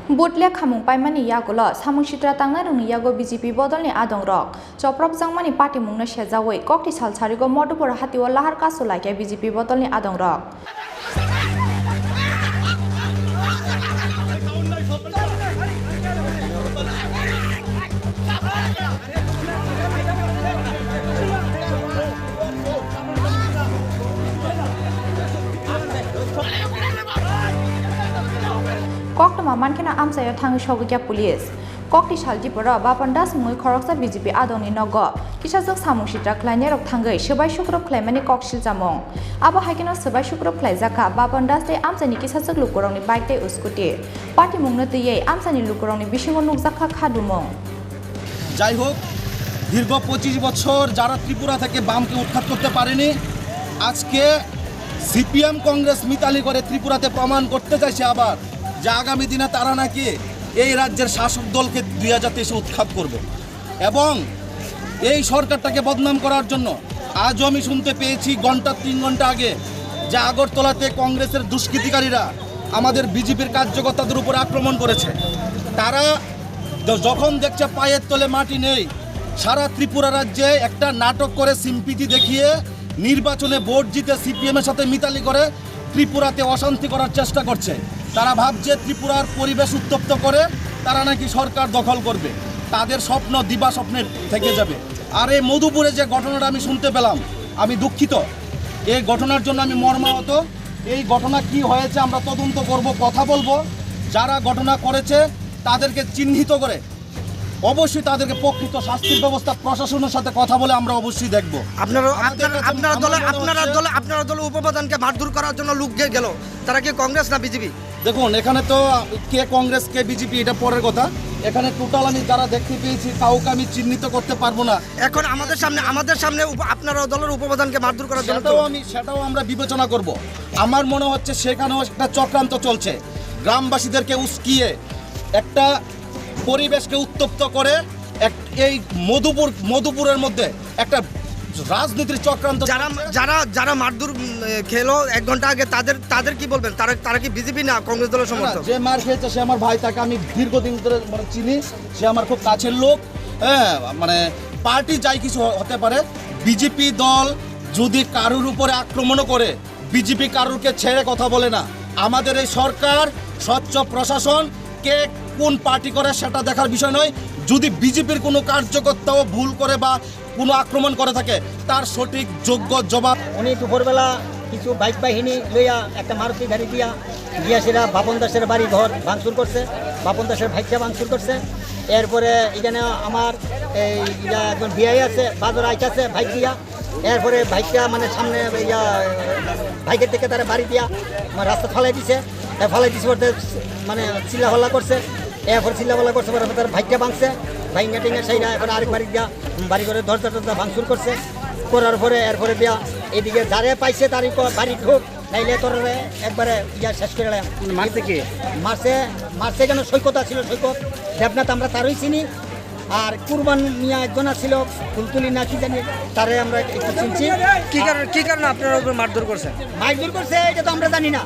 Butlek khamung paimani yagulo samung sitra tangna rungni yago BJP bodolni adong rok choprok jangmani party mungna sejawoi kokti salsarigo modupor hatiwa lahar kasulake BJP bodolni adong rok Koktoma mankena amsayo thangi shogya police kokti salji pora bapandas mui khoroksa BJP adoni nogo kisajak samung sitra khlaine rok thangai sebai shukrop khlaimani koksil jamong abo haikeno sebai shukrop khlaijaka bapandas te amsani kisajak lukorongni bike te scooty party mungna tei amsani lukorongni bisingo nukjakha khadumong যাই হোক দীর্ঘ 25 বছর যারা ত্রিপুরা থেকে বামকে উৎখাত করতে পারেনি আজকে সিপিএম কংগ্রেস মিতালি করে ত্রিপুরাতে প্রমাণ করতে চাইছে আবার যে আগামী দিনে তারা নাকি এই রাজ্যের শাসক দলকে 2023 উৎখাত করবে এবং এই সরকারটাকে বদনাম করার জন্য আজও আমি শুনতে পেয়েছি 3 ঘন্টা আগে যে আগরতলাতে কংগ্রেসের দুষ্কৃতিকারীরা আমাদের বিজেপির কার্যকর্তাদের উপর আক্রমণ করেছে তারা যখন দেখছে পায়ের তলে মাটি নেই সারা ত্রিপুরা রাজ্যে একটা নাটক করে সিম্পিতি দেখিয়ে নির্বাচনে ভোট জিতে সিপিএমের সাথে মিতালি করে ত্রিপুরাতে অশান্তি করার চেষ্টা করছে তারা ভাবছে ত্রিপুরার পরিবেশ উত্তপ্ত করে তারা নাকি সরকার দখল করবে তাদের স্বপ্ন দিবা স্বপ্নের থেকে যাবে আর এই মধুপুরে যে ঘটনাটা আমি শুনতে পেলাম আমি দুঃখিত এই ঘটনার জন্য আমি মর্মাহত এই ঘটনা কি হয়েছে আমরা তদন্ত করব কথা বলবো যারা ঘটনা করেছে তাদেরকে চিহ্নিত করে অবশ্যই তাদেরকে প্রকৃত শাস্তির ব্যবস্থা প্রশাসনের সাথে কথা বলে আমরা অবশ্যই দেখব আপনারা দল উপপ্রধানকে মারধর করার জন্য লোক গেল তারা কি কংগ্রেস না বিজেপি দেখুন এখানে তো কে কংগ্রেস কে বিজেপি এটা পরের কথা এখানে টোটাল আমি যারা দেখতে পেয়েছি কাউকে আমি চিহ্নিত করতে পারবো না এখন আমাদের সামনে আপনারা দলের উপপ্রধানকে মারধর করার জন্য সেটাও আমরা বিবেচনা করব আমার মনে হচ্ছে সেখানেও একটা চক্রান্ত চলছে গ্রামবাসীদেরকে উস্কিয়ে একটা পরিবেশকে উত্তপ্ত করে এই মধুপুরের মধ্যে একটা রাজনীতির চক্রান্ত যারা মারধর খেলো 1 ঘন্টা আগে তাদের কি বলবেন তারা কি বিজেপি না কংগ্রেস দলের সমর্থক যে মার খেয়েছে সে আমার ভাই তাকে আমি দীর্ঘদিন ধরে চিনি সে আমার খুব কাছের লোক হ্যাঁ মানে পার্টি যাই কিছু হতে পারে বিজেপি দল যদি কারুর উপরে আক্রমণও করে বিজেপি কারুরকে ছেড়ে কথা বলে না আমাদের এই সরকার স্বচ্ছ প্রশাসন কে কোন পার্টি করে সেটা দেখার বিষয় নয় যদি বিজেপির কোনো কার্যকর্তাও ভুল করে বা কোনো আক্রমণ করে থাকে তার সঠিক যোগ্য জবাব উনি দুপুরবেলা কিছু বাইক বাহিনী লইয়া একটা মারুতি গাড়ি দিয়া সেরা বাপন দাসের বাড়ি ঘর ভাঙচুর করছে বাপন দাসের ভাইকে ভাঙচুর করছে এরপরে এখানে আমার এই একজন বিআই আছে বাজার আইতাছে বাইক দিয়া এরপরে বাইকটা মানে সামনে বাইকের থেকে তারা বাড়ি দিয়া রাস্তা ফালাই দিছে বলতে মানে চিল্লাহল্লা করছে এরপর চিল্লাহল্লা করছে তার ভাইকটা ভাঙছে ভাইঙ্গা টিঙ্গা সেইরা এখন আরেক বাড়ি দিয়া বাড়ি করে দরজা ভাঙচুর করছে করার পরে এরপরে দিয়া এদিকে যারে পাইছে তারই বাড়ি ঢোক নাইলে তোর একবারে শেষ করে মারছে কি মারছে কেন সৈকত ছিল সৈকত দেবনাথ আমরা তারই চিনি আর কুরবান মিয়া একজন ছিল ফুলতুলি না কি জানি তারে আমরা একটু চিনছি কি কারণে আপনারা উপর মারধর করছে এটা তো আমরা জানি না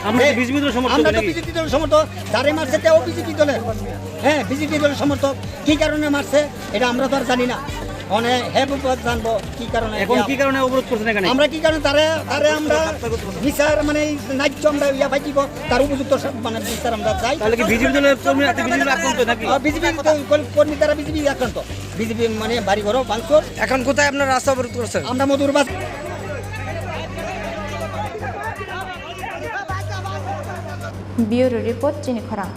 আমরা তো বিজেপি দলের সমর্থক যারে মারছে তেও বিজেপি দলের হ্যাঁ বিজেপি দলের সমর্থক কি কারণে মারছে এটা আমরা তো আর জানি না জানবো কি কারণে অবরোধ করছেন এখানে আমরা কি কারণে তারে আমরা বিচার মানে ন্যায্য আমরা পাইব তার উপযুক্ত মানে বিচার আমরা চাই তাহলে কি বিজেপি দলের কর্মী আক্রান্ত নাকি বিজেপি কর্মী তারা বিজেপি আক্রান্ত বিজেপি মানে বাড়ি ঘর ভাঙচুর এখন কোথায় আপনার রাস্তা অবরোধ করছেন আমরা মধুরবাস Bureau Report Chini Khorang